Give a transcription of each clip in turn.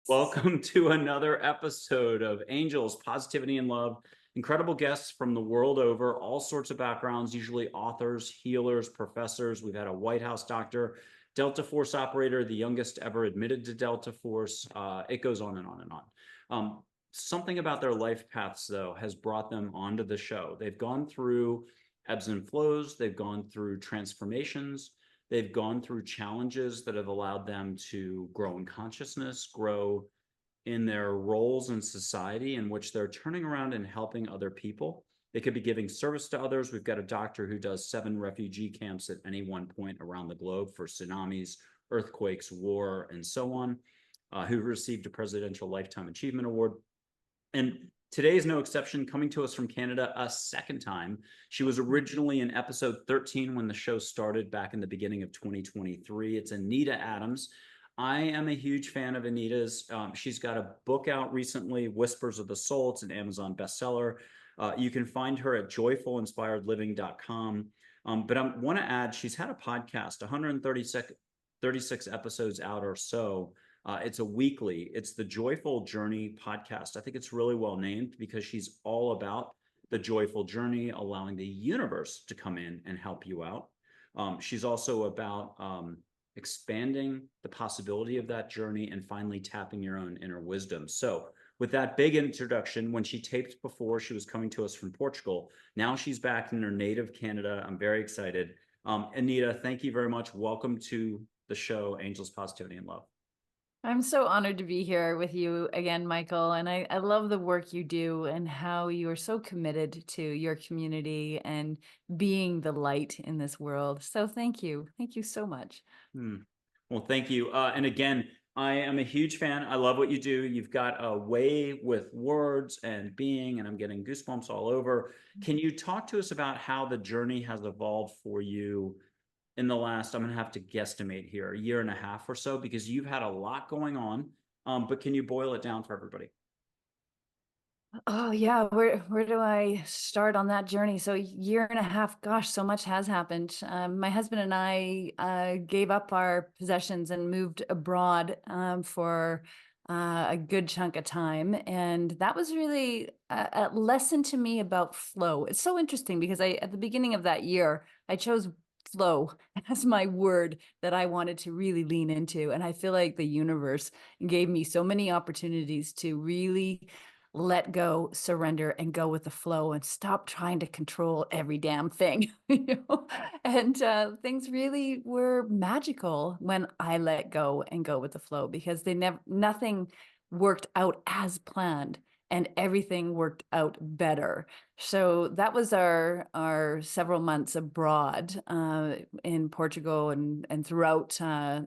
Welcome to another episode of Angels, Positivity and Love. Incredible guests from the world over, all sorts of backgrounds, usually authors, healers, professors. We've had a White House doctor, Delta Force operator, the youngest ever admitted to Delta Force. It goes on and on and on. Something about their life paths, though, has brought them onto the show. They've gone through ebbs and flows. They've gone through transformations. They've gone through challenges that have allowed them to grow in consciousness, grow in their roles in society in which they're turning around and helping other people. They could be giving service to others. We've got a doctor who does 7 refugee camps at any one point around the globe for tsunamis, earthquakes, war, and so on, who received a Presidential Lifetime Achievement Award. And today is no exception, coming to us from Canada a second time. She was originally in episode 13 when the show started back in the beginning of 2023. It's Anita Adams. I am a huge fan of Anita's. She's got a book out recently, Whispers of the Soul. It's an Amazon bestseller. You can find her at joyfulinspiredliving.com. But I want to add, she's had a podcast, 136 episodes out or so. It's a weekly. It's the Joyful Journey podcast. I think it's really well named because she's all about the joyful journey, allowing the universe to come in and help you out. She's also about expanding the possibility of that journey and finally tapping your own inner wisdom. So with that big introduction, when she taped before, she was coming to us from Portugal. Now she's back in her native Canada. I'm very excited. Anita, thank you very much. Welcome to the show, Angels, Positivity, and Love. I'm so honored to be here with you again, Michael. And I love the work you do and how you are so committed to your community and being the light in this world. So thank you. Thank you so much. Well, thank you. And again, I am a huge fan. I love what you do. You've got a way with words and being, and I'm getting goosebumps all over. Can you talk to us about how the journey has evolved for you in the last, I'm going to have to guesstimate here, a year and a half or so, because you've had a lot going on. But can you boil it down for everybody? Oh yeah, where do I start on that journey? So year and a half, gosh, so much has happened. My husband and I gave up our possessions and moved abroad for a good chunk of time, and that was really a lesson to me about flow. It's so interesting because at the beginning of that year, I chose flow as my word that I wanted to really lean into, and I feel like the universe gave me so many opportunities to really let go, surrender, and go with the flow and stop trying to control every damn thing. And things really were magical when I let go and go with the flow, because nothing worked out as planned and everything worked out better. So that was our several months abroad in Portugal and throughout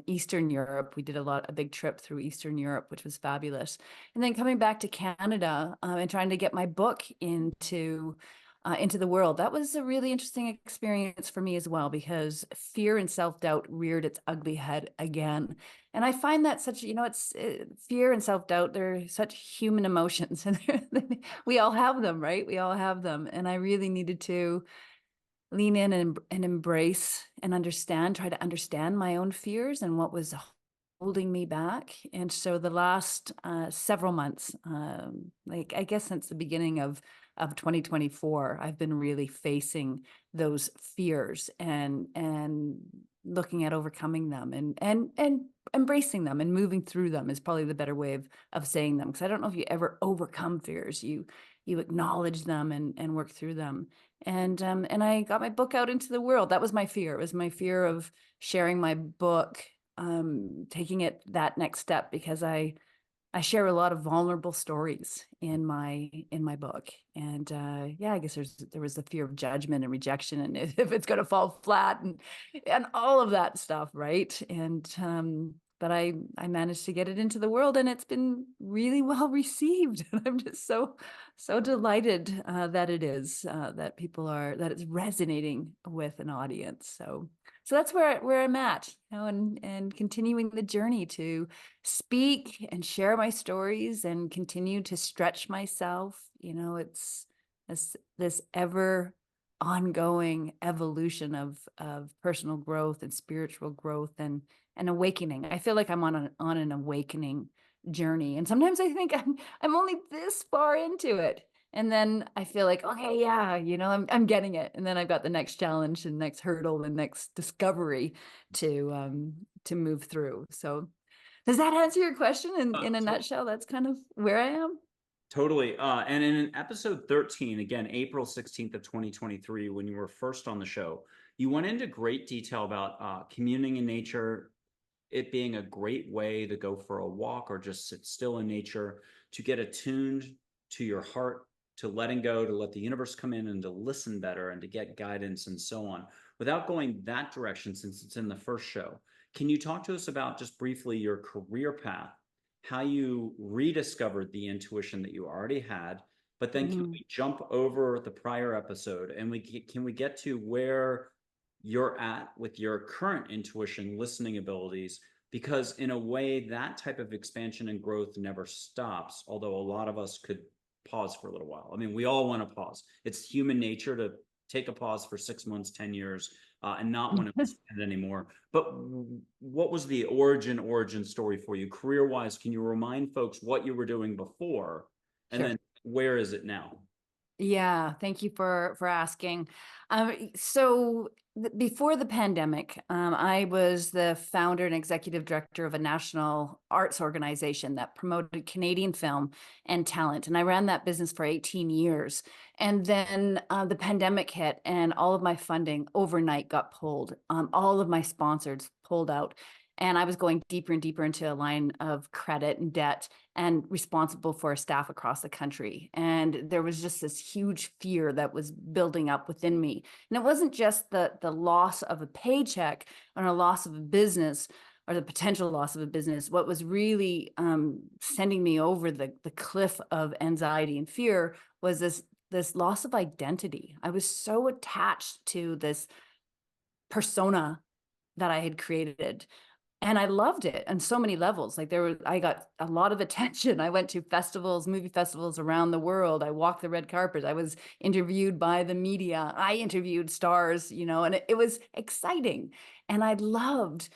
Eastern Europe. We did a big trip through Eastern Europe, which was fabulous. And then coming back to Canada and trying to get my book into the world. That was a really interesting experience for me as well, because fear and self-doubt reared its ugly head again. And I find that it's fear and self-doubt, they're such human emotions, and we all have them, right? We all have them. And I really needed to lean in and embrace and try to understand my own fears and what was holding me back. And so the last several months, like I guess since the beginning of 2024, I've been really facing those fears and looking at overcoming them and embracing them and moving through them is probably the better way of saying them. Because I don't know if you ever overcome fears. You acknowledge them and work through them. And I got my book out into the world. That was my fear. It was my fear of sharing my book, taking it that next step, because I share a lot of vulnerable stories in my book. And I guess there was the fear of judgment and rejection, and if it's going to fall flat and all of that stuff, right? And but I managed to get it into the world, and it's been really well received. And I'm just so delighted that it's resonating with an audience. So that's where I'm at, and continuing the journey to speak and share my stories and continue to stretch myself. It's this ever ongoing evolution of personal growth and spiritual growth and awakening. I feel like I'm on an awakening journey. And sometimes I think I'm only this far into it. And then I feel like, okay, yeah, I'm getting it. And then I've got the next challenge, the next hurdle, the next discovery to move through. So does that answer your question in a nutshell? That's kind of where I am. Totally. And in episode 13, again, April 16th of 2023, when you were first on the show, you went into great detail about communing in nature, it being a great way to go for a walk or just sit still in nature, to get attuned to your heart, to letting go, to let the universe come in and to listen better and to get guidance and so on. Without going that direction, since it's in the first show, can you talk to us about just briefly your career path, how you rediscovered the intuition that you already had, but then can we jump over the prior episode and can we get to where you're at with your current intuition listening abilities, because in a way that type of expansion and growth never stops, although a lot of us could pause for a little while. I mean, we all want to pause. It's human nature to take a pause for 6 months, 10 years, and not want to expand anymore. But what was the origin story for you career wise? Can you remind folks what you were doing before, and Sure. then where is it now? Yeah, thank you for asking. So before the pandemic, I was the founder and executive director of a national arts organization that promoted Canadian film and talent, and I ran that business for 18 years. And then the pandemic hit, and all of my funding overnight got pulled. All of my sponsors pulled out. And I was going deeper and deeper into a line of credit and debt and responsible for staff across the country. And there was just this huge fear that was building up within me. And it wasn't just the loss of a paycheck or a loss of a business or the potential loss of a business. What was really sending me over the cliff of anxiety and fear was this loss of identity. I was so attached to this persona that I had created, and I loved it on so many levels. Like I got a lot of attention. I went to festivals, movie festivals around the world. I walked the red carpet. I was interviewed by the media. I interviewed stars, and it was exciting. And I loved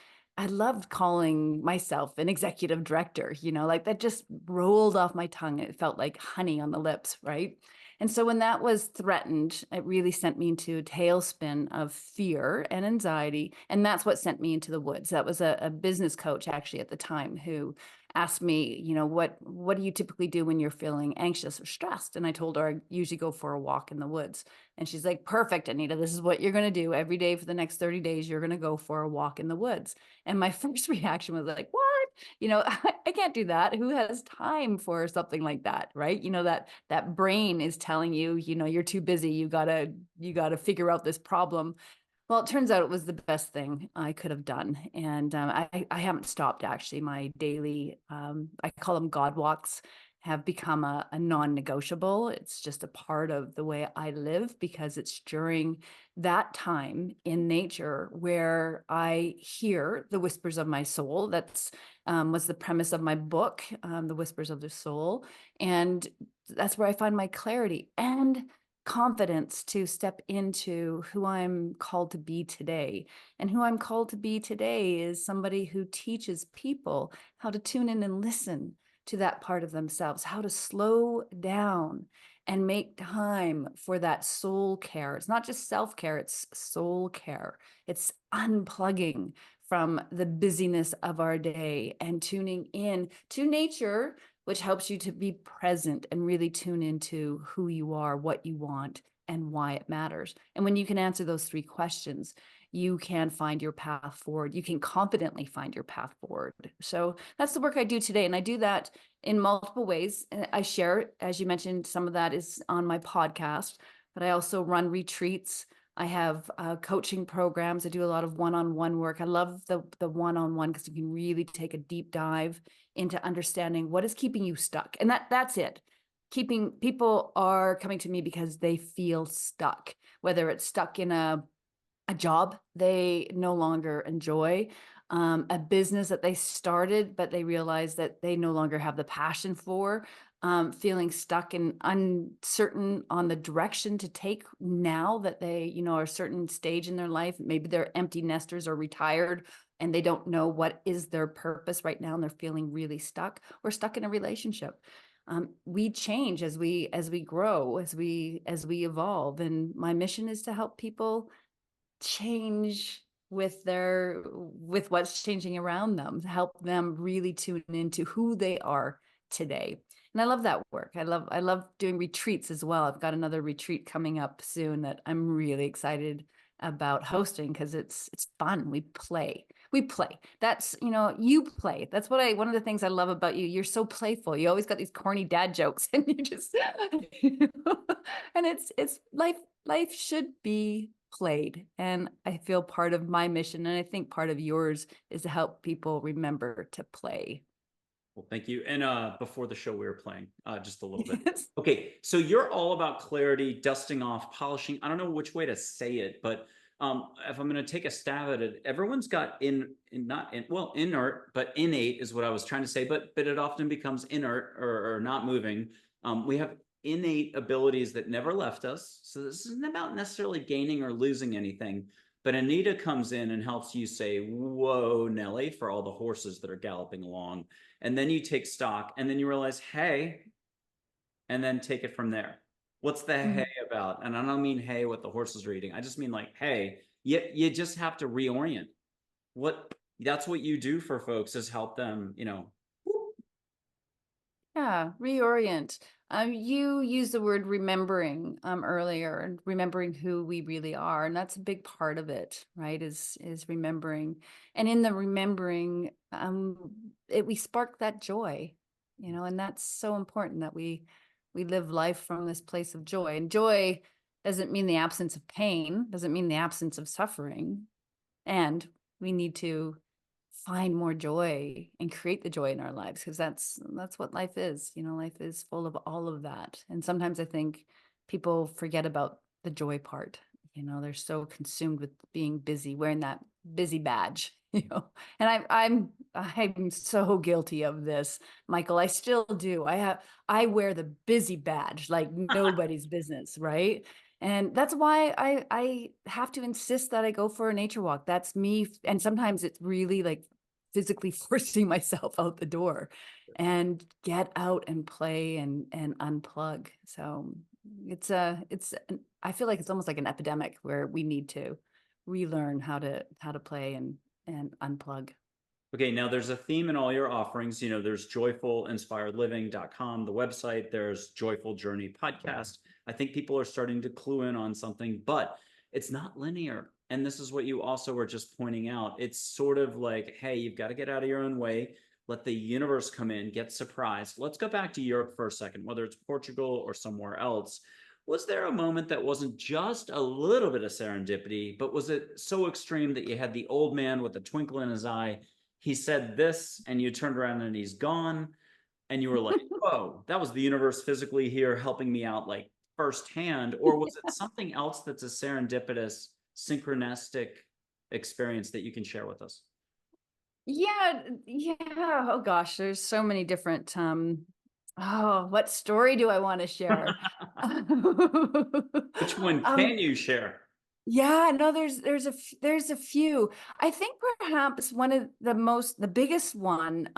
calling myself an executive director, like that just rolled off my tongue. It felt like honey on the lips, right? And so when that was threatened, it really sent me into a tailspin of fear and anxiety. And that's what sent me into the woods. That was a business coach actually at the time who asked me, what do you typically do when you're feeling anxious or stressed? And I told her I usually go for a walk in the woods. And she's like, perfect, Anita, this is what you're going to do every day for the next 30 days. You're going to go for a walk in the woods. And my first reaction was like, what? I can't do that. Who has time for something like that? Right. That brain is telling you, you're too busy. You gotta figure out this problem. Well, it turns out it was the best thing I could have done. And I haven't stopped actually. My daily, I call them God walks, have become a non-negotiable. It's just a part of the way I live, because it's during that time in nature where I hear the whispers of my soul. That's was the premise of my book, The Whispers of the Soul. And that's where I find my clarity and confidence to step into who I'm called to be today. And who I'm called to be today is somebody who teaches people how to tune in and listen to that part of themselves, how to slow down and make time for that soul care. It's not just self-care, it's soul care. It's unplugging from the busyness of our day and tuning in to nature, which helps you to be present and really tune into who you are, what you want, and why it matters. And when you can answer those three questions, you can find your path forward. You can confidently find your path forward. So that's the work I do today. And I do that in multiple ways. I share, as you mentioned, some of that is on my podcast, but I also run retreats. I have coaching programs. I do a lot of one-on-one work. I love the one-on-one because you can really take a deep dive into understanding what is keeping you stuck. And that's it. People are coming to me because they feel stuck, whether it's stuck in a job they no longer enjoy, a business that they started, but they realize that they no longer have the passion for, feeling stuck and uncertain on the direction to take now that they, are a certain stage in their life. Maybe they're empty nesters or retired and they don't know what is their purpose right now and they're feeling really stuck or stuck in a relationship. We change as we grow, as we evolve, and my mission is to help people change with what's changing around them, to help them really tune into who they are today. And I love that work. I love doing retreats as well. I've got another retreat coming up soon that I'm really excited about hosting because it's fun. We play. That's, you play. That's one of the things I love about you. You're so playful. You always got these corny dad jokes and you just, and it's life should be played. And I feel part of my mission, and I think part of yours, is to help people remember to play. Well, thank you. And before the show, we were playing just a little bit. Yes. Okay, so you're all about clarity, dusting off, polishing. I don't know which way to say it, but if I'm going to take a stab at it, everyone's got inert, but innate is what I was trying to say. But it often becomes inert or not moving. We have innate abilities that never left us. So this isn't about necessarily gaining or losing anything. But Anita comes in and helps you say, "Whoa, Nelly," for all the horses that are galloping along. And then you take stock and then you realize, hey, and then take it from there. What's the hey about? And I don't mean hey, what the horses are eating. I just mean like, hey, you just have to reorient. That's what you do for folks, is help them, Yeah, reorient. You used the word remembering earlier, and remembering who we really are, and that's a big part of it, right? Is remembering, and in the remembering, we spark that joy, and that's so important that we live life from this place of joy. And joy doesn't mean the absence of pain, doesn't mean the absence of suffering, and we need to find more joy and create the joy in our lives, because that's what life is. Life is full of all of that. And sometimes I think people forget about the joy part. They're so consumed with being busy, wearing that busy badge, and I'm so guilty of this, Michael. I still do. I wear the busy badge like nobody's business, right? And that's why I have to insist that I go for a nature walk. That's me. And sometimes it's really like physically forcing myself out the door and get out and play and unplug. So I feel like it's almost like an epidemic where we need to relearn how to play and unplug. Okay, now there's a theme in all your offerings. There's joyfulinspiredliving.com, the website. There's Joyful Journey podcast. I think people are starting to clue in on something, but it's not linear. And this is what you also were just pointing out. It's sort of like, hey, you've got to get out of your own way. Let the universe come in, get surprised. Let's go back to Europe for a second, whether it's Portugal or somewhere else. Was there a moment that wasn't just a little bit of serendipity, but was it so extreme that you had the old man with a twinkle in his eye? He said this, and you turned around and he's gone. And you were like, whoa, that was the universe physically here helping me out like firsthand. Or was it something else that's a serendipitous, synchronistic experience that you can share with us? Yeah. Oh gosh, there's so many different what story do I want to share? Which one can you share? Yeah, no, there's a few. I think perhaps one of the biggest one,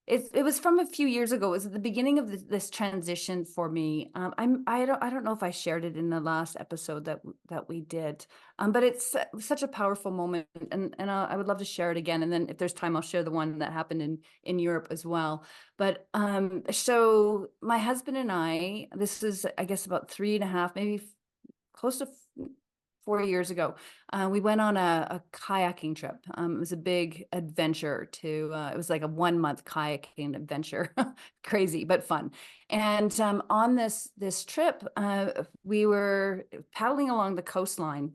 it was from a few years ago. It was at the beginning of this transition for me. I don't know if I shared it in the last episode that we did, but it's such a powerful moment, and I would love to share it again. And then if there's time, I'll share the one that happened in Europe as well. But so my husband and I, this is I guess about 3.5, maybe close to 4 years ago, we went on a kayaking trip. It was a big adventure it was like a 1 month kayaking adventure, crazy, but fun. And on this trip, we were paddling along the coastline,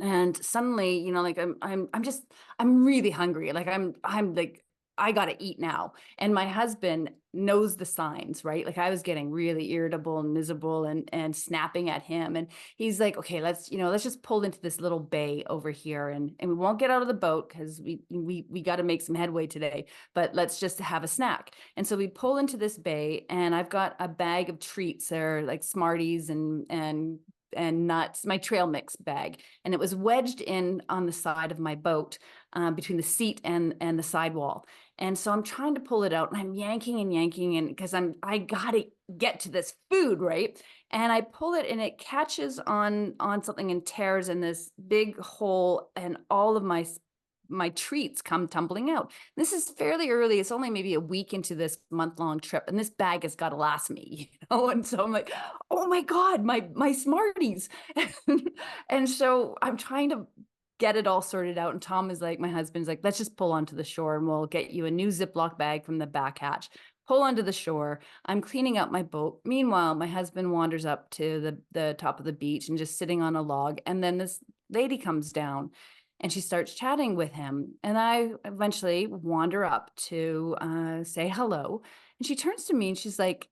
and suddenly, like I'm really hungry. Like I'm like, I got to eat now. And my husband knows the signs, right? Like I was getting really irritable and miserable and snapping at him. And he's like, okay, let's just pull into this little bay over here and we won't get out of the boat because we got to make some headway today, but let's just have a snack. And so we pull into this bay and I've got a bag of treats. They're like Smarties and nuts, my trail mix bag. And it was wedged in on the side of my boat between the seat and the sidewall. And so I'm trying to pull it out and I'm yanking and because I gotta get to this food, right? And I pull it and it catches on something and tears in this big hole and all of my treats come tumbling out. This is fairly early. It's only maybe a week into this month-long trip, and this bag has got to last me, And so I'm like, oh my God, my Smarties. And so I'm trying to get it all sorted out. And Tom is like, my husband's like, let's just pull onto the shore and we'll get you a new Ziploc bag from the back hatch. Pull onto the shore. I'm cleaning out my boat. Meanwhile, my husband wanders up to the top of the beach and just sitting on a log. And then this lady comes down and she starts chatting with him. And I eventually wander up to say hello. And she turns to me and she's like,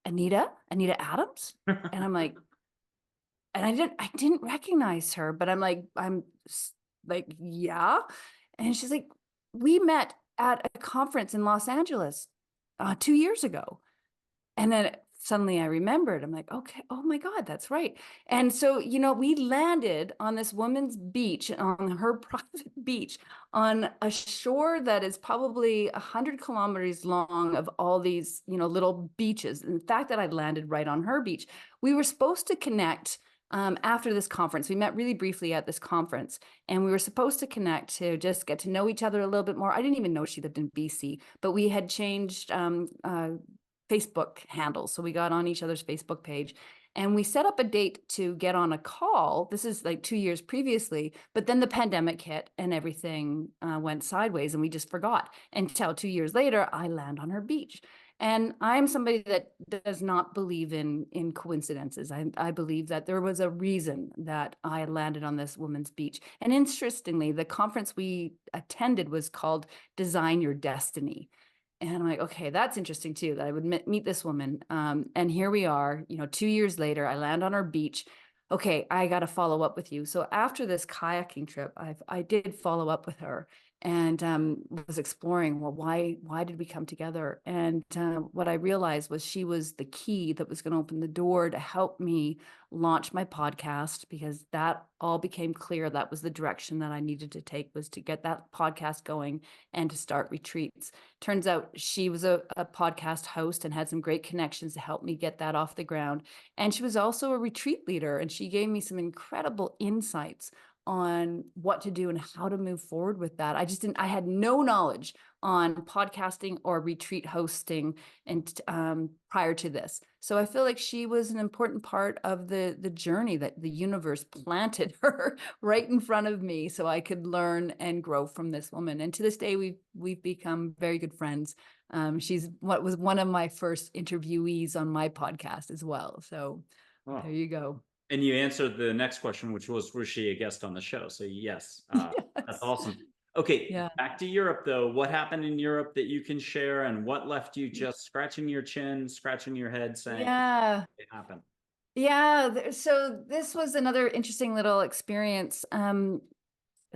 Anita Adams? And I'm like, and I didn't recognize her, but I'm like, yeah. And she's like, we met at a conference in Los Angeles 2 years ago. And then suddenly I remembered, I'm like, okay, oh my God, that's right. And so, we landed on this woman's beach, on her private beach, on a shore that is probably 100 kilometers long of all these, little beaches. And the fact that I landed right on her beach, we were supposed to connect after this conference. We met really briefly at this conference and we were supposed to connect to just get to know each other a little bit more. I didn't even know she lived in BC, but we had changed Facebook handles. So we got on each other's Facebook page and we set up a date to get on a call. This is like 2 years previously, but then the pandemic hit and everything went sideways and we just forgot until 2 years later, I land on her beach. And I'm somebody that does not believe in coincidences. I believe that there was a reason that I landed on this woman's beach. And interestingly, the conference we attended was called Design Your Destiny. And I'm like, okay, that's interesting too, that I would meet this woman. And here we are, 2 years later, I land on her beach. Okay, I got to follow up with you. So after this kayaking trip, I did follow up with her and was exploring, well, why did we come together? And what I realized was she was the key that was going to open the door to help me launch my podcast, because that all became clear. That was the direction that I needed to take, was to get that podcast going and to start retreats. Turns out she was a podcast host and had some great connections to help me get that off the ground. And she was also a retreat leader, and she gave me some incredible insights on what to do and how to move forward with that. I had no knowledge on podcasting or retreat hosting and prior to this. So I feel like she was an important part of the journey that the universe planted her right in front of me so I could learn and grow from this woman. And to this day, we've become very good friends. She's what was one of my first interviewees on my podcast as well. So there you go. And you answered the next question, which was she a guest on the show? So yes, Yes. That's awesome. Okay, Yeah. Back to Europe though. What happened in Europe that you can share, and what left you just scratching your chin, scratching your head, saying, Yeah. it happened? Yeah. So this was another interesting little experience.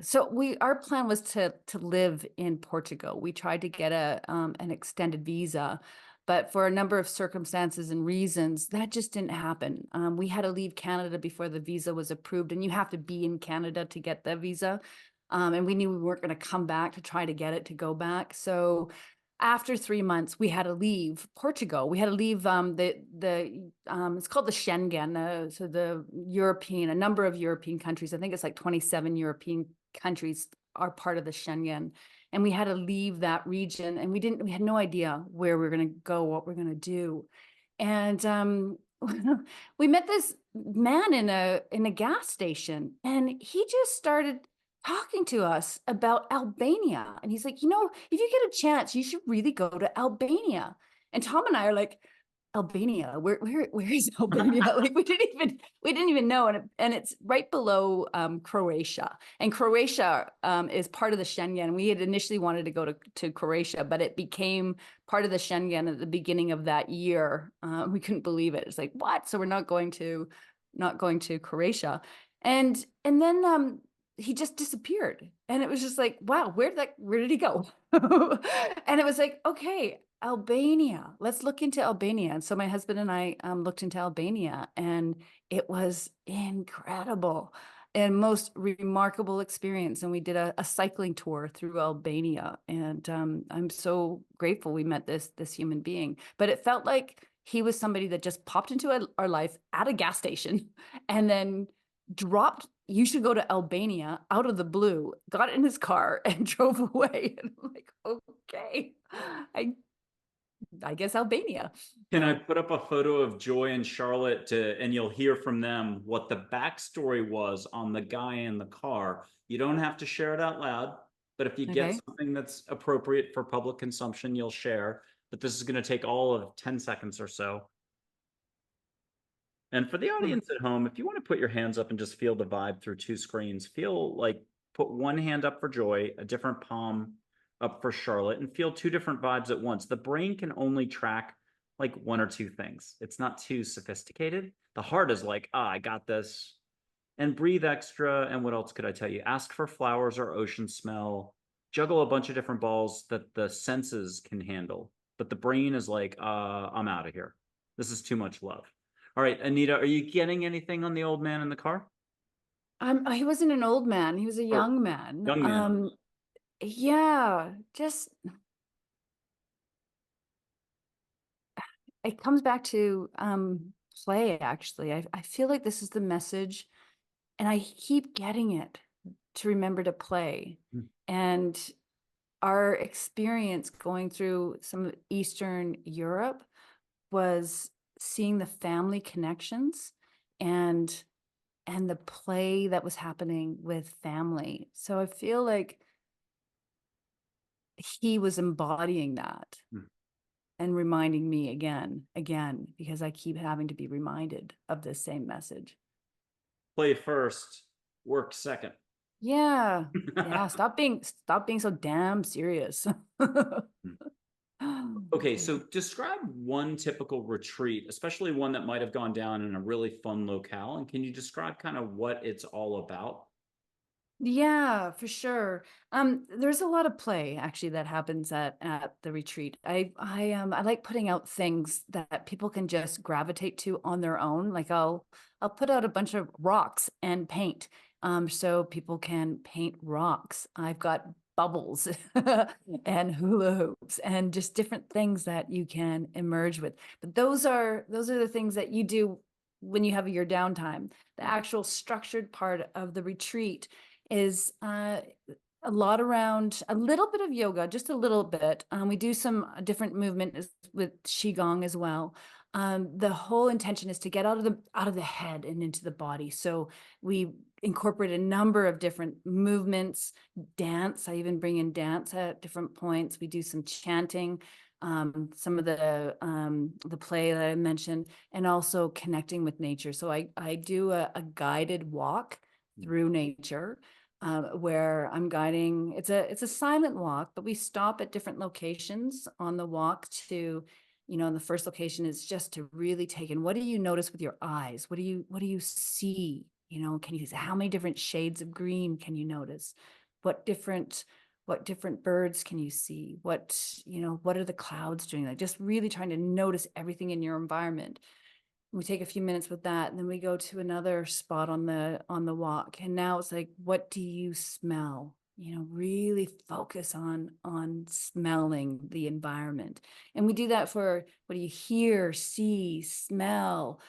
So our plan was to live in Portugal. We tried to get an extended visa, but for a number of circumstances and reasons, that just didn't happen. We had to leave Canada before the visa was approved, and you have to be in Canada to get the visa. And we knew we weren't going to come back to try to get it to go back. So after 3 months, we had to leave Portugal. We had to leave it's called the Schengen, so a number of European countries. I think it's like 27 European countries are part of the Schengen, and we had to leave that region. And we had no idea where we were going to go, what we're going to do. And we met this man in a gas station, and he just started talking to us about Albania. And he's like, if you get a chance, you should really go to Albania. And Tom and I are like, Albania. Where is Albania? Like we didn't even know, and it's right below Croatia. And Croatia is part of the Schengen. We had initially wanted to go to Croatia, but it became part of the Schengen at the beginning of that year. We couldn't believe it. It's like, what? So we're not going to Croatia. And then he just disappeared. And it was just like, wow, where did he go? And it was like, okay, Albania. Let's look into Albania. And so my husband and I looked into Albania, and it was incredible and most remarkable experience. And we did a cycling tour through Albania, and I'm so grateful we met this human being. But it felt like he was somebody that just popped into our life at a gas station, and then dropped, you should go to Albania out of the blue, got in his car and drove away. And I'm like, okay, I guess Albania. Can I put up a photo of Joy and Charlotte and you'll hear from them what the backstory was on the guy in the car. You don't have to share it out loud, but if you get Okay. something that's appropriate for public consumption, you'll share. But this is going to take all of 10 seconds or so. And for the audience at home, if you want to put your hands up and just feel the vibe through two screens, feel like put one hand up for Joy, a different palm up for Charlotte, and feel two different vibes at once. The brain can only track like one or two things. It's not too sophisticated. The heart is like, I got this. And breathe extra. And what else could I tell you? Ask for flowers or ocean smell. Juggle a bunch of different balls that the senses can handle. But the brain is like, I'm out of here. This is too much love. All right, Anita, are you getting anything on the old man in the car? He wasn't an old man. He was a Or young man. young man? Yeah, just it comes back to play, actually. I feel like this is the message, and I keep getting it, to remember to play. Hmm. And our experience going through some of Eastern Europe was seeing the family connections and the play that was happening with family. So I feel like he was embodying that Hmm. and reminding me again, because I keep having to be reminded of this same message. Play first, work second. Yeah. Yeah. Stop being so damn serious. Okay, so describe one typical retreat, especially one that might have gone down in a really fun locale. And can you describe kind of what it's all about? Yeah, for sure. There's a lot of play actually that happens at the retreat. I like putting out things that people can just gravitate to on their own. Like I'll put out a bunch of rocks and paint, so people can paint rocks. I've got bubbles and hula hoops and just different things that you can emerge with. But those are the things that you do when you have your downtime. The actual structured part of the retreat is a lot around a little bit of yoga, just a little bit. We do some different movement with qigong as well. The whole intention is to get out of the head and into the body. So we incorporate a number of different movements, dance. I even bring in dance at different points. We do some chanting, some of the play that I mentioned, and also connecting with nature. So I do a guided walk through nature, where I'm guiding. It's a silent walk, but we stop at different locations on the walk to, the first location is just to really take in, what do you notice with your eyes? What do you see? Can you, how many different shades of green can you notice? What different birds can you see? What are the clouds doing? Like just really trying to notice everything in your environment. We take a few minutes with that, and then we go to another spot on the walk, and now it's like, what do you smell? Really focus on smelling the environment. And we do that for, what do you hear, see, smell,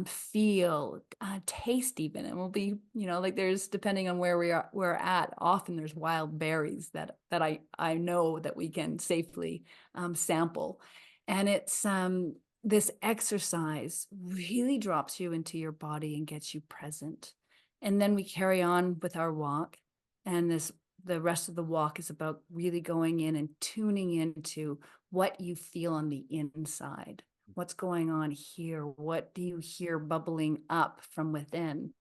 feel, taste even. And we'll be, like, there's, depending on where we're at, often there's wild berries that I know that we can safely sample. And it's this exercise really drops you into your body and gets you present. And then we carry on with our walk. And the rest of the walk is about really going in and tuning into what you feel on the inside. what's going on here? What do you hear bubbling up from within?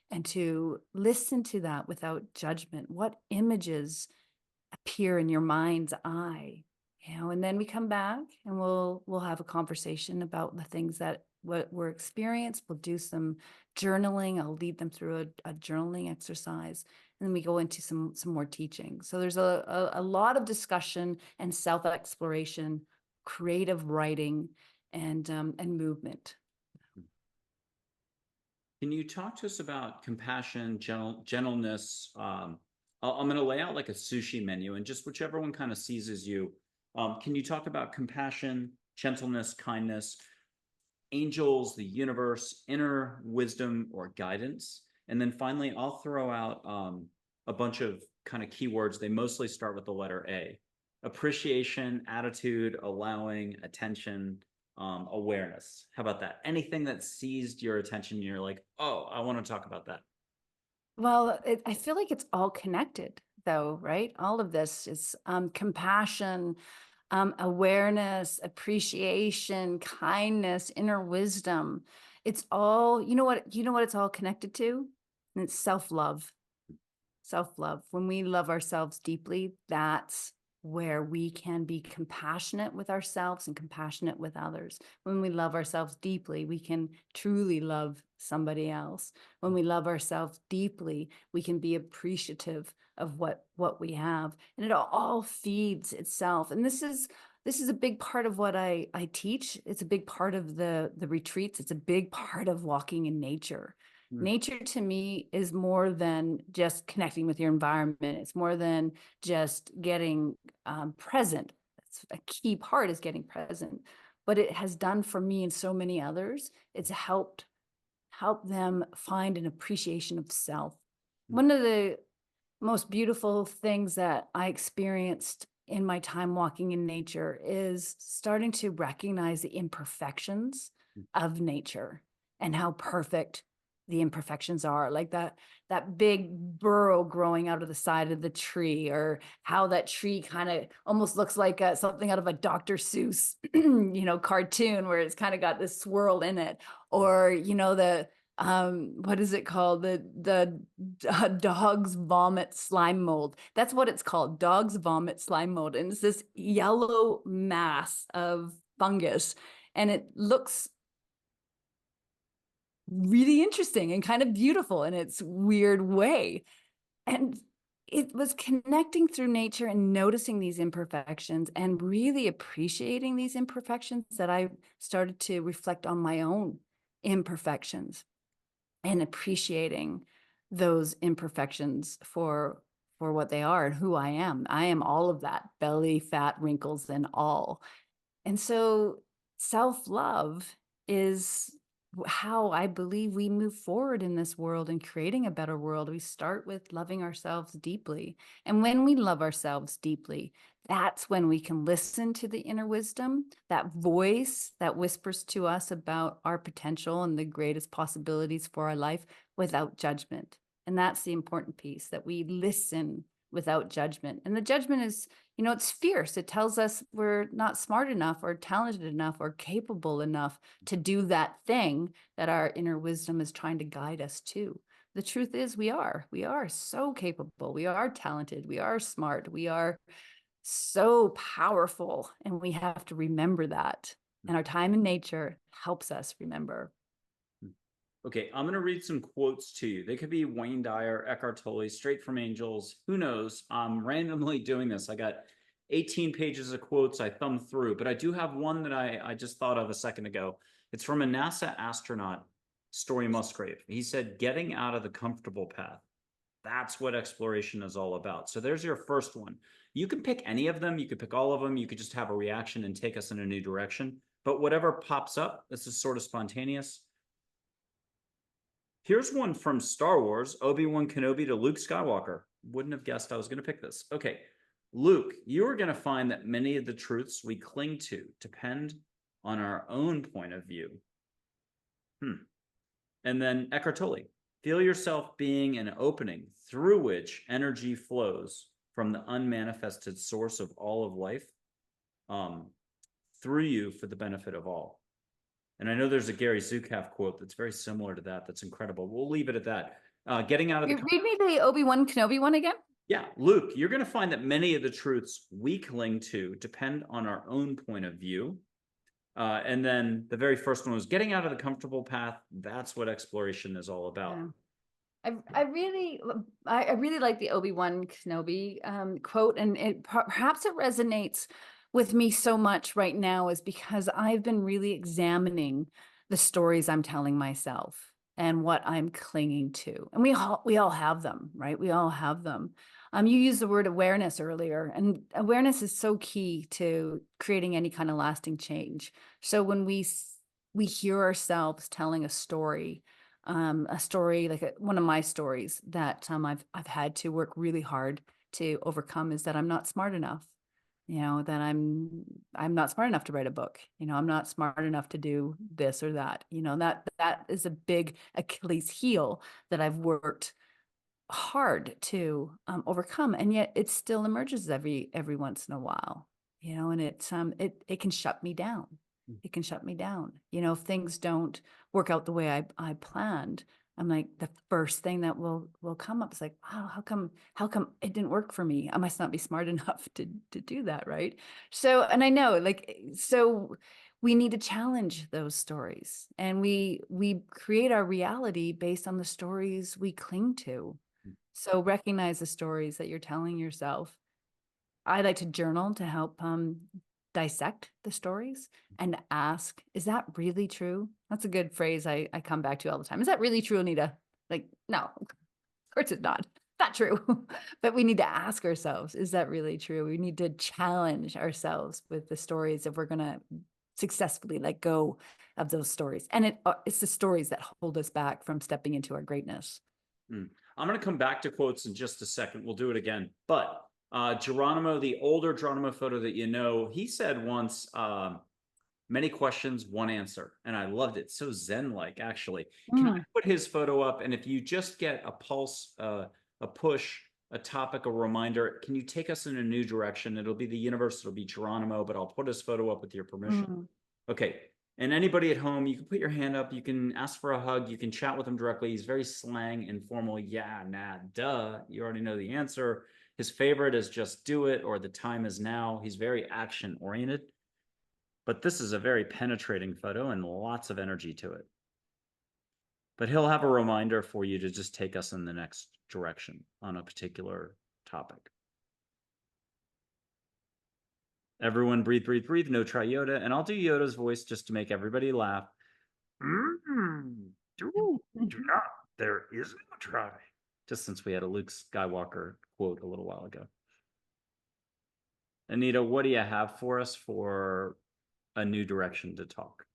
And to listen to that without judgment. What images appear in your mind's eye? And then we come back and we'll have a conversation about the things that what were experienced. We'll do some journaling. I'll lead them through a journaling exercise, and then we go into some more teaching. So there's a lot of discussion and self-exploration, creative writing, and movement. Can you talk to us about compassion, gentleness? I'm going to lay out like a sushi menu, and just whichever one kind of seizes you. Can you talk about compassion, gentleness, kindness, angels, the universe, inner wisdom or guidance? And then finally, I'll throw out a bunch of kind of keywords. They mostly start with the letter A: appreciation, attitude, allowing, attention, awareness. How about that? Anything that seized your attention and you're like, oh, I want to talk about that. Well, I feel like it's all connected, though, right? All of this is compassion, awareness, appreciation, kindness, inner wisdom. It's all, you know what it's all connected to? And it's self-love. Self-love. When we love ourselves deeply, that's where we can be compassionate with ourselves and compassionate with others. When we love ourselves deeply, we can truly love somebody else. When we love ourselves deeply, we can be appreciative of what we have. And it all feeds itself. And this is a big part of what I teach. It's a big part of the retreats. It's a big part of walking in nature. Nature to me is more than just connecting with your environment. It's more than just getting present. That's a key part, is getting present. But it has done for me and so many others. It's help them find an appreciation of self. One of the most beautiful things that I experienced in my time walking in nature is starting to recognize the imperfections of nature and how perfect the imperfections are, like that big burrow growing out of the side of the tree, or how that tree kind of almost looks like something out of a Dr. Seuss, cartoon, where it's kind of got this swirl in it, or the what is it called? The dog's vomit slime mold. That's what it's called, dog's vomit slime mold, and it's this yellow mass of fungus, and it looks really interesting and kind of beautiful in its weird way. And it was connecting through nature and noticing these imperfections and really appreciating these imperfections that I started to reflect on my own imperfections and appreciating those imperfections for what they are and who I am. I am all of that, belly, fat, wrinkles, and all. And so self-love is how I believe we move forward in this world and creating a better world. We start with loving ourselves deeply. And when we love ourselves deeply, that's when we can listen to the inner wisdom, that voice that whispers to us about our potential and the greatest possibilities for our life without judgment. And that's the important piece, that we listen without judgment. And the judgment is, it's fierce. It tells us we're not smart enough or talented enough or capable enough to do that thing that our inner wisdom is trying to guide us to. The truth is we are so capable. We are talented. We are smart. We are so powerful. And we have to remember that. And our time in nature helps us remember. Okay, I'm going to read some quotes to you. They could be Wayne Dyer, Eckhart Tolle, straight from angels. Who knows? I'm randomly doing this. I got 18 pages of quotes I thumbed through, but I do have one that I just thought of a second ago. It's from a NASA astronaut, Story Musgrave. He said, getting out of the comfortable path. That's what exploration is all about. So there's your first one. You can pick any of them. You could pick all of them. You could just have a reaction and take us in a new direction. But whatever pops up, this is sort of spontaneous. Here's one from Star Wars, Obi-Wan Kenobi to Luke Skywalker. Wouldn't have guessed I was going to pick this. Okay, Luke, you are going to find that many of the truths we cling to depend on our own point of view. And then Eckhart Tolle, feel yourself being an opening through which energy flows from the unmanifested source of all of life through you for the benefit of all. And I know there's a Gary Zukav quote that's very similar to that. That's incredible. We'll leave it at that. Getting out of the Read me the Obi-Wan Kenobi one again. Yeah, Luke, you're going to find that many of the truths we cling to depend on our own point of view. And then the very first one was getting out of the comfortable path. That's what exploration is all about. Yeah. I really like the Obi-Wan Kenobi quote, and perhaps it resonates with me so much right now is because I've been really examining the stories I'm telling myself and what I'm clinging to. And we all have them, right? We all have them. You used the word awareness earlier, and awareness is so key to creating any kind of lasting change. So when we hear ourselves telling a story like one of my stories that I've had to work really hard to overcome is that I'm not smart enough. That I'm not smart enough to write a book. I'm not smart enough to do this or that. That is a big Achilles heel that I've worked hard to overcome, and yet it still emerges every once in a while. And it can shut me down. It can shut me down. If things don't work out the way I planned, I'm like, the first thing that will come up is like, wow, how come it didn't work for me? I must not be smart enough to do that, right? So, and I know, so we need to challenge those stories, and we create our reality based on the stories we cling to. So recognize the stories that you're telling yourself. I like to journal to help dissect the stories and ask, is that really true? That's a good phrase I come back to all the time. Is that really true, Anita? Like, no, of course it's not. Not true. But we need to ask ourselves, is that really true? We need to challenge ourselves with the stories if we're going to successfully let go of those stories. And it's the stories that hold us back from stepping into our greatness. I'm going to come back to quotes in just a second. We'll do it again. But Geronimo, the older Geronimo photo that he said once, many questions, one answer. And I loved it. So Zen-like, actually. Can I put his photo up? And if you just get a pulse, a push, a topic, a reminder, can you take us in a new direction? It'll be the universe. It'll be Geronimo, but I'll put his photo up with your permission. Okay. And anybody at home, you can put your hand up. You can ask for a hug. You can chat with him directly. He's very slang, informal. Yeah, nah, duh. You already know the answer. His favorite is just do it, or the time is now. He's very action oriented. But this is a very penetrating photo and lots of energy to it. But he'll have a reminder for you to just take us in the next direction on a particular topic. Everyone breathe, breathe, breathe. No try Yoda. And I'll do Yoda's voice just to make everybody laugh. Do not. There is no try. Just since we had a Luke Skywalker quote a little while ago. Anita, what do you have for us for a new direction to talk?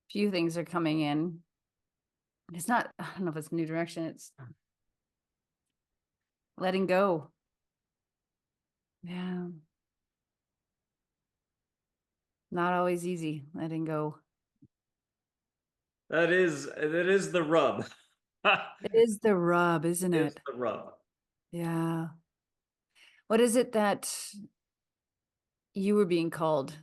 Few things are coming in. It's not, I don't know if it's a new direction. It's letting go. Yeah. Not always easy, letting go. That is the rub. It is the rub, isn't it? It's the rub. Yeah. What is it that you were being called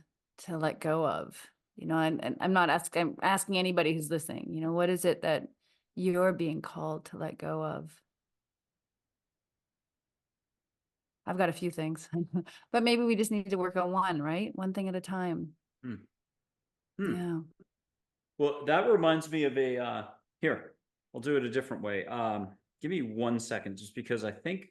to let go of? And I'm not asking, I'm asking anybody who's listening, what is it that you're being called to let go of? I've got a few things, but maybe we just need to work on one, right? One thing at a time. Yeah. Well, that reminds me of here, I'll do it a different way. Give me 1 second, just because I think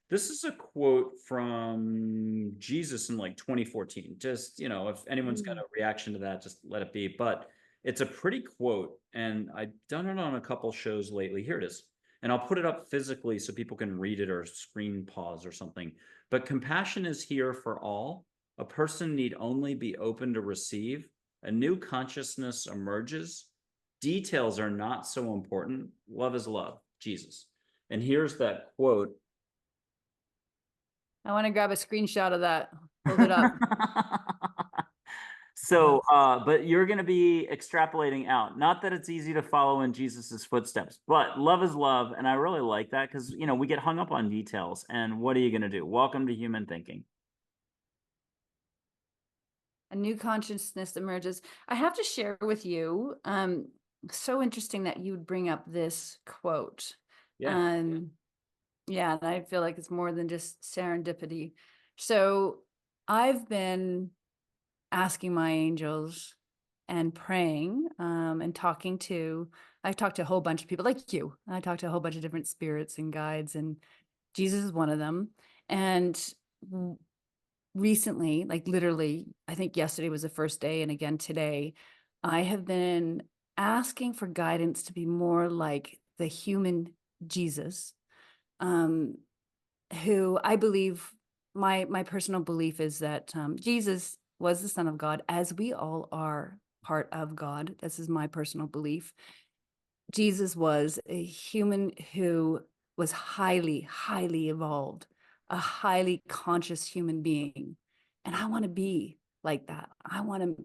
this is a quote from Jesus in like 2014. Just, if anyone's got a reaction to that, just let it be. But it's a pretty quote, and I've done it on a couple shows lately. Here it is. And I'll put it up physically so people can read it or screen pause or something. But compassion is here for all. A person need only be open to receive. A new consciousness emerges. Details are not so important. Love is love, Jesus. And here's that quote. I want to grab a screenshot of that. Hold it up. So, but you're going to be extrapolating out. Not that it's easy to follow in Jesus's footsteps, but love is love. And I really like that because, we get hung up on details. And what are you going to do? Welcome to human thinking. A new consciousness emerges. I have to share with you, so interesting that you would bring up this quote. Yeah. Yeah, and I feel like it's more than just serendipity. So I've been asking my angels and praying, and I've talked to a whole bunch of people like you. I talked to a whole bunch of different spirits and guides, and Jesus is one of them. And recently, like literally, I think yesterday was the first day, and again today, I have been asking for guidance to be more like the human Jesus, um, who I believe, my personal belief is that Jesus was the Son of God, as we all are part of God. This is my personal belief. Jesus was a human who was highly, highly evolved, a highly conscious human being. And I want to be like that. I want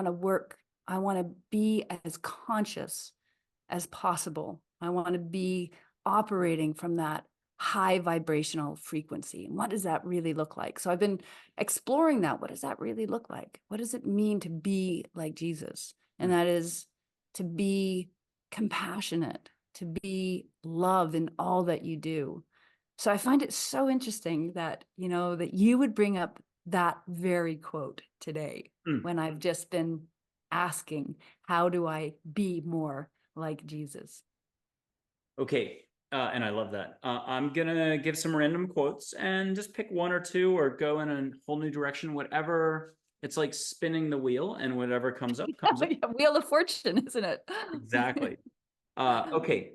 to work. I want to be as conscious as possible. I want to be operating from that high vibrational frequency. And what does that really look like? So I've been exploring that. What does that really look like? What does it mean to be like Jesus? And that is to be compassionate, to be love in all that you do. So I find it so interesting that, that you would bring up that very quote today when I've just been asking, how do I be more like Jesus? Okay. And I love that. I'm going to give some random quotes and just pick one or two or go in a whole new direction, whatever. It's like spinning the wheel, and whatever comes up, comes up. Wheel of Fortune, isn't it? Exactly. Okay.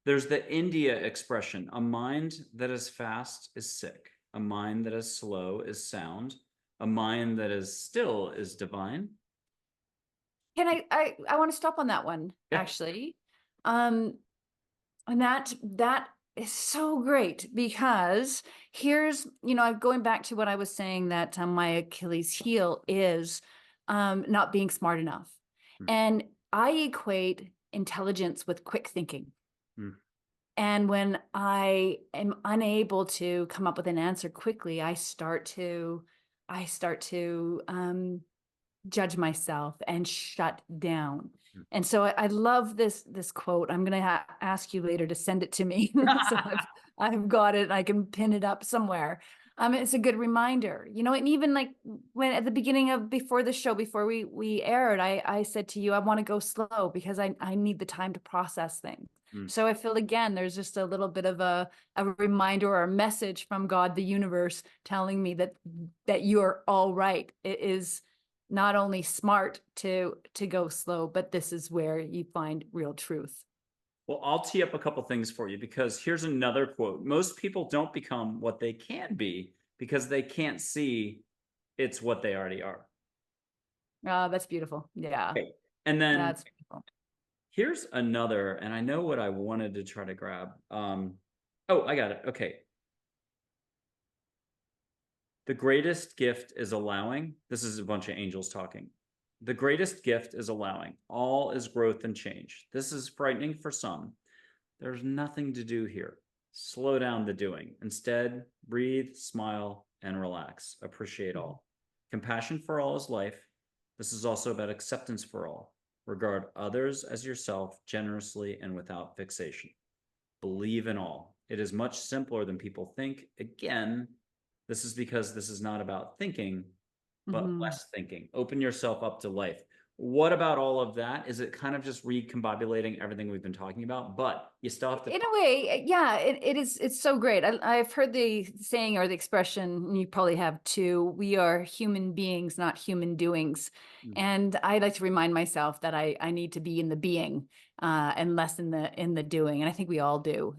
There's the India expression: a mind that is fast is sick, a mind that is slow is sound, a mind that is still is divine. Can I want to stop on that one, Yeah. actually. Um, and that is so great, because here's, I'm going back to what I was saying, that my Achilles heel is not being smart enough. And I equate intelligence with quick thinking. And when I am unable to come up with an answer quickly, I start to judge myself and shut down. And so I love this quote. I'm going to ask you later to send it to me. So I've got it. I can pin it up somewhere. It's a good reminder, and even like when at the beginning of before the show, before we aired, I said to you, I want to go slow because I need the time to process things. So I feel, again, there's just a little bit of a reminder or a message from God, the universe, telling me that you're all right. It is not only smart to go slow, but this is where you find real truth. Well, I'll tee up a couple things for you, because here's another quote. Most people don't become what they can be because they can't see it's what they already are. That's beautiful. Yeah. Okay. And then That's beautiful. here's another, and I know what I wanted to try to grab. Oh, I got it. Okay. The greatest gift is allowing. This is a bunch of angels talking. The greatest gift is allowing. All is growth and change. This is frightening for some. There's nothing to do here. Slow down the doing. Instead, breathe, smile, and relax. Appreciate all. Compassion for all is life. This is also about acceptance for all. Regard others as yourself generously and without fixation. Believe in all. It is much simpler than people think. Again, this is because this is not about thinking, but less thinking. Open yourself up to life. What about all of that? Is it kind of just recombobulating everything we've been talking about? But you still have to. In a way, yeah, it is. It's so great. I've heard the saying or the expression, and you probably have too: we are human beings, not human doings. And I like to remind myself that I need to be in the being, and less in the doing. And I think we all do.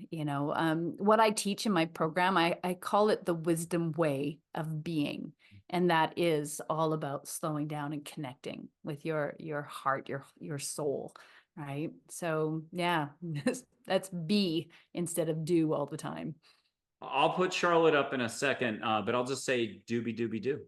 What I teach in my program, I call it the wisdom way of being. And that is all about slowing down and connecting with your heart, your soul. Right. So yeah, that's be instead of do all the time. I'll put Charlotte up in a second, but I'll just say doobie doobie doo.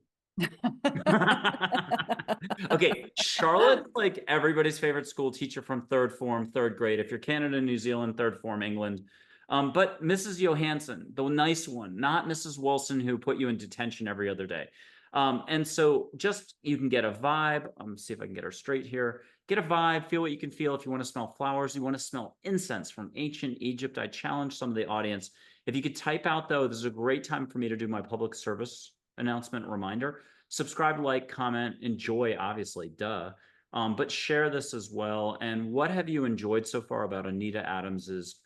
Okay, Charlotte's like everybody's favorite school teacher from third form, third grade. If you're Canada, New Zealand, third form, England. But Mrs. Johansson, the nice one, not Mrs. Wilson, who put you in detention every other day. And so just you can get a vibe. See if I can get her straight here. Get a vibe, feel what you can feel. If you want to smell flowers, you want to smell incense from ancient Egypt. I challenge some of the audience. If you could type out, though, this is a great time for me to do my public service announcement reminder. Subscribe, like, comment, enjoy, obviously, duh. But share this as well. And what have you enjoyed so far about Anita Adams's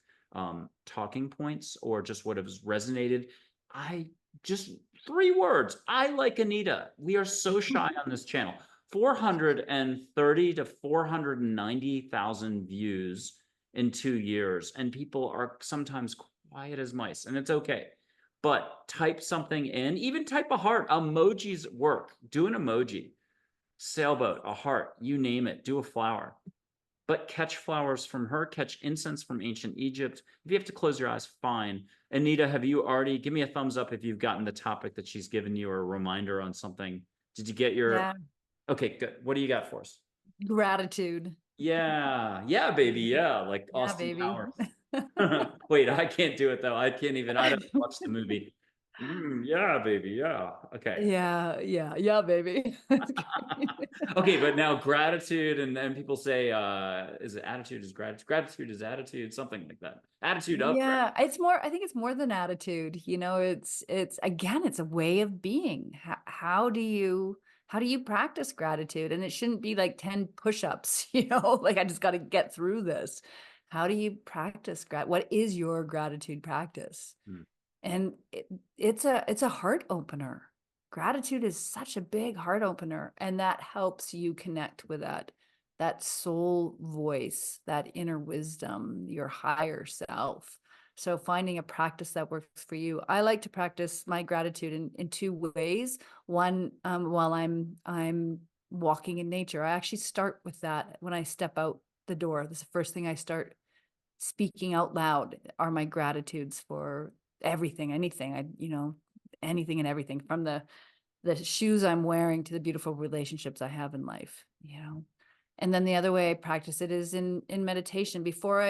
talking points, or just what has resonated? I just 3 words. I like Anita. We are so shy on this channel. 430 to 490,000 views in 2 years, and people are sometimes quiet as mice, and it's okay. But type something in, even type a heart. Emojis work. Do an emoji, sailboat, a heart, you name it. Do a flower. But catch flowers from her, catch incense from ancient Egypt. If you have to close your eyes, fine. Anita, have you already, give me a thumbs up if you've gotten the topic that she's given you, or a reminder on something. Did you get your, Yeah. okay, good. What do you got for us? Gratitude. Yeah, yeah, baby, yeah, like Yeah, Austin baby. Powers. Wait, I can't do it though. I can't even, I don't watch the movie. Yeah, baby, yeah. Okay. Yeah, yeah, yeah, baby. Okay, but now gratitude, and then people say, is it attitude is gratitude? Gratitude is attitude, something like that. Attitude of Yeah, it's more, I think it's more than attitude, it's again, it's a way of being. How do you practice gratitude? And it shouldn't be like 10 push-ups, like I just got to get through this. How do you practice what is your gratitude practice? gratitude. And it's a heart opener. Gratitude is such a big heart opener, and that helps you connect with that soul voice, that inner wisdom, your higher self. So finding a practice that works for you. I like to practice my gratitude in 2 ways. One, while I'm walking in nature, I actually start with that when I step out the door. This is the first thing I start speaking out loud are my gratitudes for everything, anything, anything and everything, from the shoes I'm wearing to the beautiful relationships I have in life. And then the other way I practice it is in meditation. Before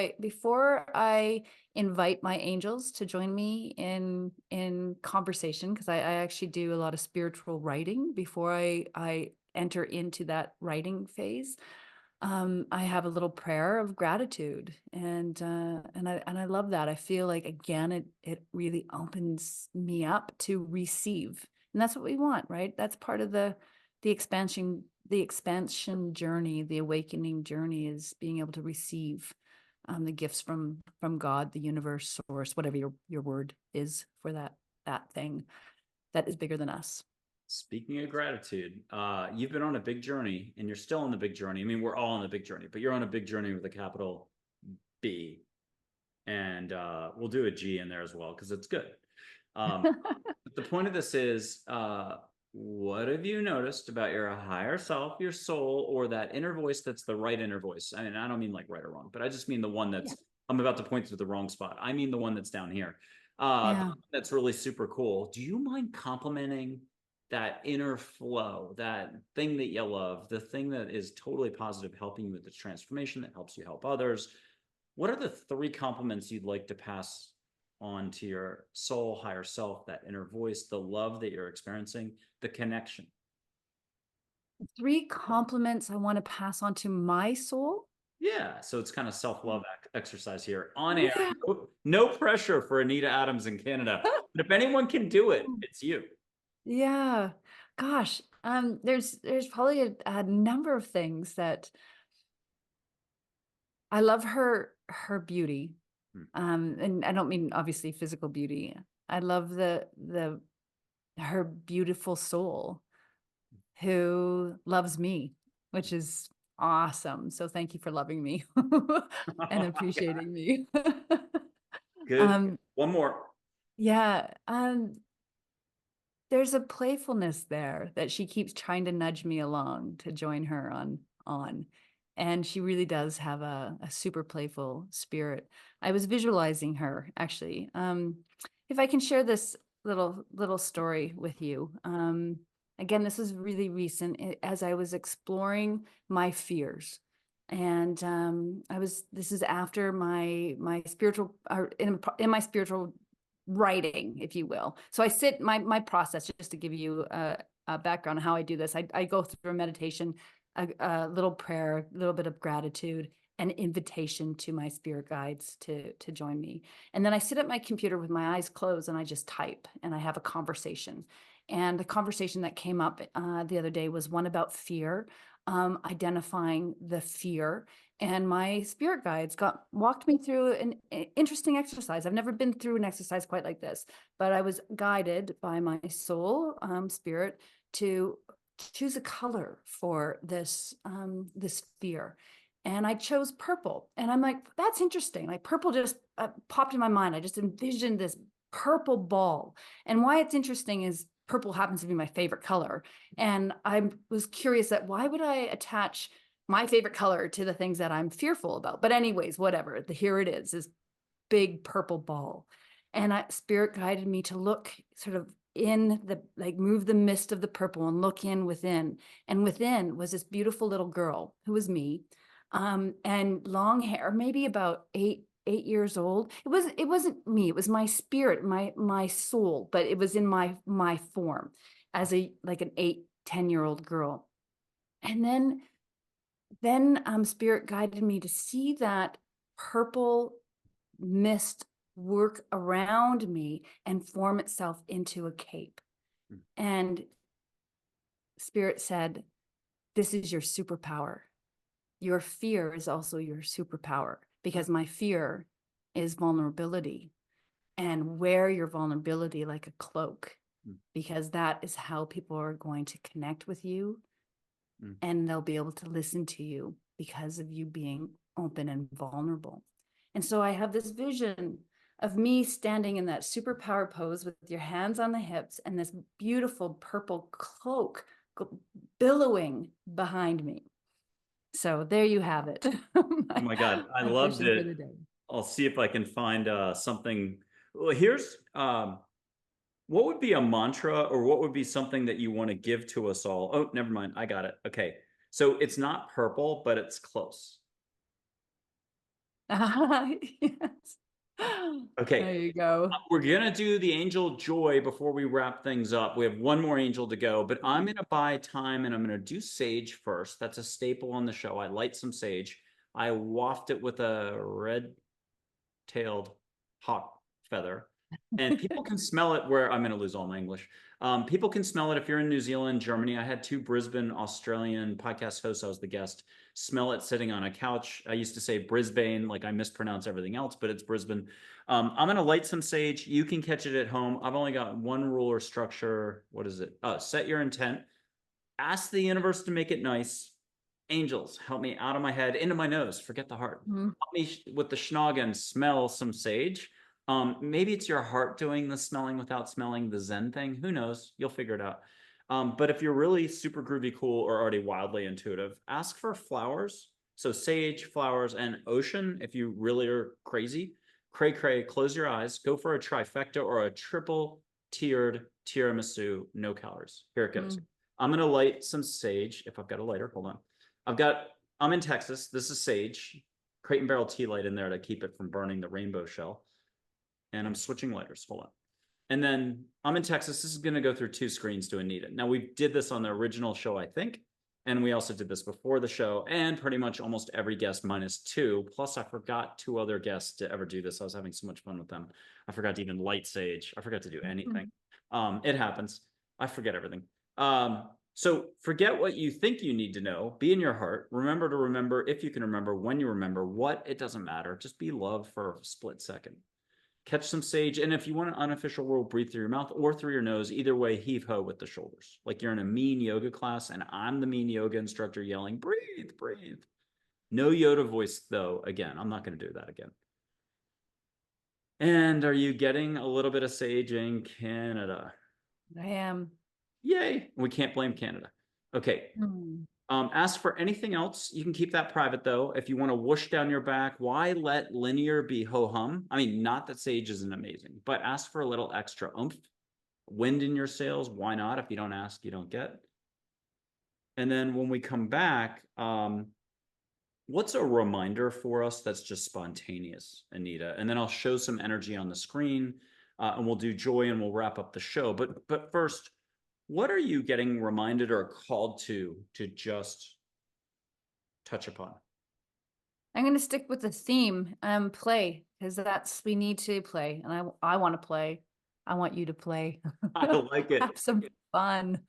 I invite my angels to join me in conversation, because I actually do a lot of spiritual writing before I enter into that writing phase. I have a little prayer of gratitude, and I love that. I feel like, again, it really opens me up to receive, and that's what we want, right? That's part of the expansion journey, the awakening journey, is being able to receive the gifts from God, the universe, source, whatever your word is for that thing that is bigger than us. Speaking of gratitude, you've been on a big journey, and you're still on the big journey. I mean, we're all on the big journey, but you're on a big journey with a capital B, and we'll do a G in there as well because it's good. But the point of this is, what have you noticed about your higher self, your soul, or that inner voice that's the right inner voice? I mean, I don't mean like right or wrong, but I just mean the one that's, Yeah. I'm about to point to the wrong spot. I mean the one that's down here. Yeah. That's really super cool. Do you mind complimenting that inner flow, that thing that you love, the thing that is totally positive, helping you with the transformation, that helps you help others? What are the 3 compliments you'd like to pass on to your soul, higher self, that inner voice, the love that you're experiencing, the connection? 3 compliments I want to pass on to my soul. Yeah, so it's kind of self-love exercise here on air. Yeah. No pressure for Anita Adams in Canada, but if anyone can do it, it's you. Yeah. Gosh, there's probably a number of things that I love. Her beauty. Hmm. And I don't mean obviously physical beauty. I love her beautiful soul who loves me, which is awesome. So thank you for loving me and Oh my God. appreciating me. Good. Um, One more. yeah. There's a playfulness there that she keeps trying to nudge me along to join her on. And she really does have a super playful spirit. I was visualizing her, actually. If I can share this little story with you. again, this is really recent, as I was exploring my fears. And this is after my spiritual, or in my spiritual writing, if you will. So I sit my process, just to give you a background on how I do this. I go through a meditation, a little prayer, a little bit of gratitude, an invitation to my spirit guides to join me. And then I sit at my computer with my eyes closed and I just type and I have a conversation. And the conversation that came up the other day was one about fear, identifying the fear. And my spirit guides walked me through an interesting exercise. I've never been through an exercise quite like this, but I was guided by my soul spirit to choose a color for this fear. And I chose purple. And I'm like, that's interesting. Like purple just popped in my mind. I just envisioned this purple ball. And why it's interesting is purple happens to be my favorite color. And I was curious that why would I attach my favorite color to the things that I'm fearful about? But anyways, whatever, here it is, this big purple ball. And spirit guided me to look sort of in the, like move the mist of the purple and look in within. And within was this beautiful little girl who was me, and long hair, maybe about 8 years old. It wasn't me, it was my spirit, my soul, but it was in my form as like an 8-10-year-old girl. And then spirit guided me to see that purple mist work around me and form itself into a cape. And spirit said, this is your superpower. Your fear is also your superpower, because my fear is vulnerability. And wear your vulnerability like a cloak, because that is how people are going to connect with you, and they'll be able to listen to you because of you being open and vulnerable. And so I have this vision of me standing in that superpower pose with your hands on the hips and this beautiful purple cloak billowing behind me. So there you have it. Oh my God, I loved it. I'll see if I can find something. Well, here's what would be a mantra, or what would be something that you want to give to us all? Oh, never mind. I got it. Okay. So it's not purple, but it's close. Yes. Okay. There you go. We're going to do the angel joy before we wrap things up. We have one more angel to go, but I'm going to buy time and I'm going to do sage first. That's a staple on the show. I light some sage. I waft it with a red-tailed hawk feather. And people can smell it where I'm going to lose all my English. People can smell it if you're in New Zealand, Germany. I had 2 Brisbane, Australian podcast hosts. I was the guest. Smell it sitting on a couch. I used to say Brisbane, like I mispronounce everything else, but it's Brisbane. I'm going to light some sage. You can catch it at home. I've only got one rule or structure. What is it? Set your intent. Ask the universe to make it nice. Angels, help me out of my head, into my nose. Forget the heart. Help me with the schnoggin, smell some sage. Maybe it's your heart doing the smelling without smelling, the Zen thing. Who knows? You'll figure it out. But if you're really super groovy cool or already wildly intuitive, ask for flowers. So sage, flowers, and ocean if you really are crazy. Cray cray, close your eyes. Go for a trifecta or a triple tiered tiramisu, no calories. Here it goes. I'm going to light some sage. If I've got a lighter, hold on. I'm in Texas. This is sage. Crate and barrel tea light in there to keep it from burning the rainbow shell. And I'm switching lighters. Hold on. And then I'm in Texas. This is going to go through 2 screens to Anita. Now, we did this on the original show, I think. And we also did this before the show. And pretty much almost every guest minus 2. Plus, I forgot 2 other guests to ever do this. I was having so much fun with them. I forgot to even light sage. I forgot to do anything. It happens. I forget everything. So forget what you think you need to know. Be in your heart. Remember to remember, if you can remember, when you remember what, it doesn't matter. Just be love for a split second. Catch some sage. And if you want an unofficial rule, breathe through your mouth or through your nose. Either way, heave ho with the shoulders. Like you're in a mean yoga class and I'm the mean yoga instructor yelling, breathe, breathe. No Yoda voice, though. Again, I'm not going to do that again. And are you getting a little bit of sage in Canada? I am. Yay. We can't blame Canada. Okay. Ask for anything else. You can keep that private, though. If you want to whoosh down your back, why let linear be ho-hum? I mean, not that sage isn't amazing, but ask for a little extra oomph. wind in your sails. Why not? If you don't ask, you don't get. And then when we come back, what's a reminder for us that's just spontaneous, Anita? And then I'll show some energy on the screen, and we'll do joy and we'll wrap up the show. But first, what are you getting reminded or called to just touch upon? I'm going to stick with the theme, play, because we need to play, and I want to play. I want you to play. I like it. Have some fun.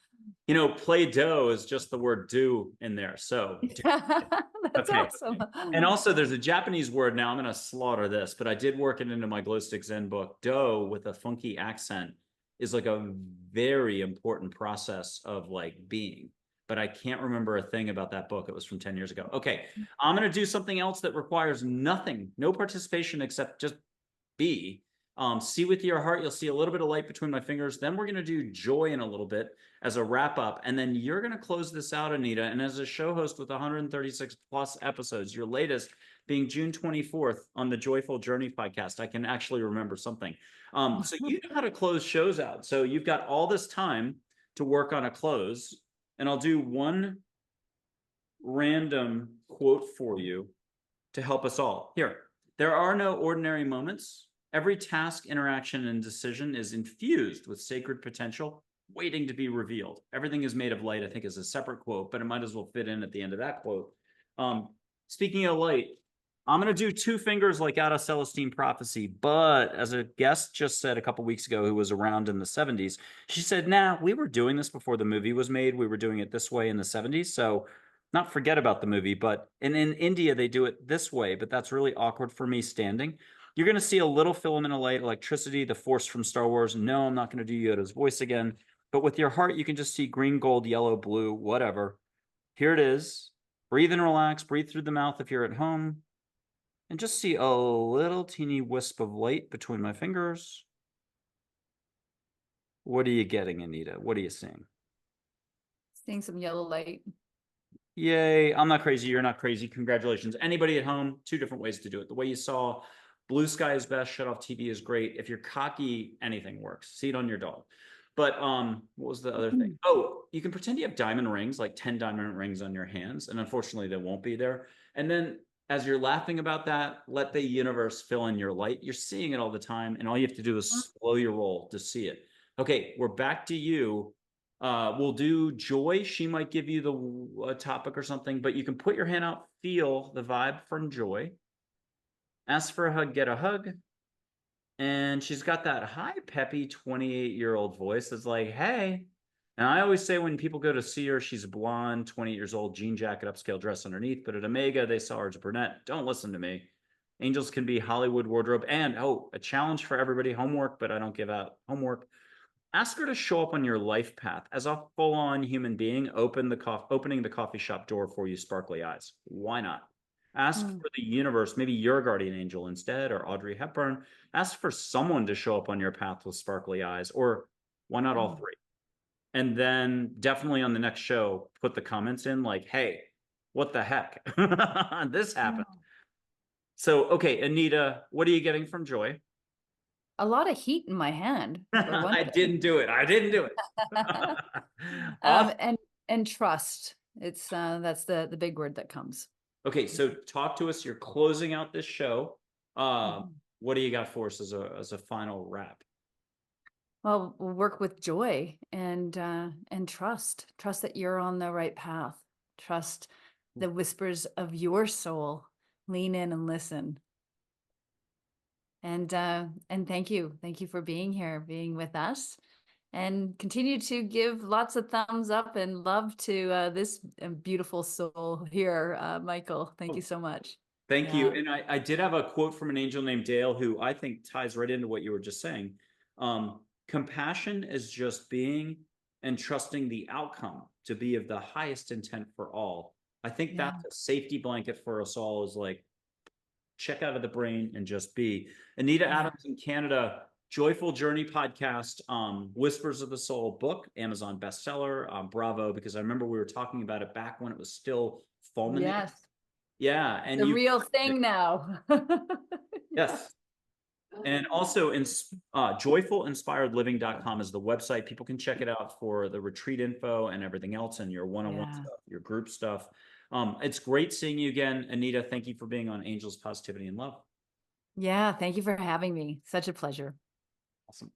You know, Play-Doh is just the word do in there. So, That's okay. awesome. And also, there's a Japanese word. Now, I'm going to slaughter this, but I did work it into my Glow Stick Zen book. Do with a funky accent is like a very important process of like being. But I can't remember a thing about that book. It was from 10 years ago. Okay. I'm going to do something else that requires nothing, no participation except just be. See with your heart, you'll see a little bit of light between my fingers. Then we're going to do joy in a little bit as a wrap up. And then you're going to close this out, Anita. And as a show host with 136 plus episodes, your latest being June 24th on the Joyful Journey podcast, I can actually remember something. So you know how to close shows out. So you've got all this time to work on a close. And I'll do one random quote for you to help us all. Here, there are no ordinary moments. Every task, interaction, and decision is infused with sacred potential, waiting to be revealed. Everything is made of light, I think, is a separate quote, but it might as well fit in at the end of that quote. Speaking of light, I'm going to do two fingers like out of Celestine Prophecy, but as a guest just said a couple weeks ago who was around in the 70s, she said, nah, we were doing this before the movie was made. We were doing it this way in the 70s, so not forget about the movie, but in India, they do it this way, but that's really awkward for me standing. You're going to see a little filament of light, electricity, the force from Star Wars. No, I'm not going to do Yoda's voice again. But with your heart, you can just see green, gold, yellow, blue, whatever. Here it is. Breathe and relax. Breathe through the mouth if you're at home. And just see a little teeny wisp of light between my fingers. What are you getting, Anita? What are you seeing? Seeing some yellow light. Yay. I'm not crazy. You're not crazy. Congratulations. Anybody at home, two different ways to do it. The way you saw, blue sky is best, shut off TV is great. If you're cocky, anything works. See it on your dog. But what was the other thing? Oh, you can pretend you have diamond rings, like 10 diamond rings on your hands. And unfortunately, they won't be there. And then as you're laughing about that, let the universe fill in your light. You're seeing it all the time. And all you have to do is slow your roll to see it. Okay, we're back to you. We'll do joy. She might give you the topic or something, but you can put your hand out, feel the vibe from joy. Ask for a hug, get a hug. And she's got that high, peppy 28-year-old voice that's like, hey. And I always say when people go to see her, she's blonde, 28 years old, jean jacket, upscale dress underneath. But at Omega, they saw her as a brunette. Don't listen to me. Angels can be Hollywood wardrobe. And, a challenge for everybody, homework, but I don't give out homework. Ask her to show up on your life path as a full-on human being, opening the coffee shop door for you, sparkly eyes. Why not? Ask for the universe, maybe your guardian angel instead, or Audrey Hepburn. Ask for someone to show up on your path with sparkly eyes, or why not all three? And then definitely on the next show, put the comments in like, hey, what the heck? This happened. So, okay, Anita, what are you getting from Joy? A lot of heat in my hand. I didn't do it. Awesome. And trust. It's that's the big word that comes. Okay, so talk to us. You're closing out this show. What do you got for us as a final wrap? Well, we'll work with joy and trust. Trust that you're on the right path. Trust the whispers of your soul. Lean in and listen. And thank you for being here, being with us, and continue to give lots of thumbs up and love to this beautiful soul here, Michael. Thank you so much. Thank you. And I did have a quote from an angel named Dale, who I think ties right into what you were just saying. Compassion is just being and trusting the outcome to be of the highest intent for all. I think that's a safety blanket for us all, is like, check out of the brain and just be. Anita Adams in Canada, Joyful Journey podcast, Whispers of the Soul book, Amazon bestseller, bravo, because I remember we were talking about it back when it was still fulminating. Yes. Yeah. And the real thing now. Yes. And also, joyfulinspiredliving.com is the website. People can check it out for the retreat info and everything else, and your one-on-one Yeah. stuff, your group stuff. It's great seeing you again, Anita. Thank you for being on Angels, Positivity, and Love. Yeah. Thank you for having me. Such a pleasure. Awesome.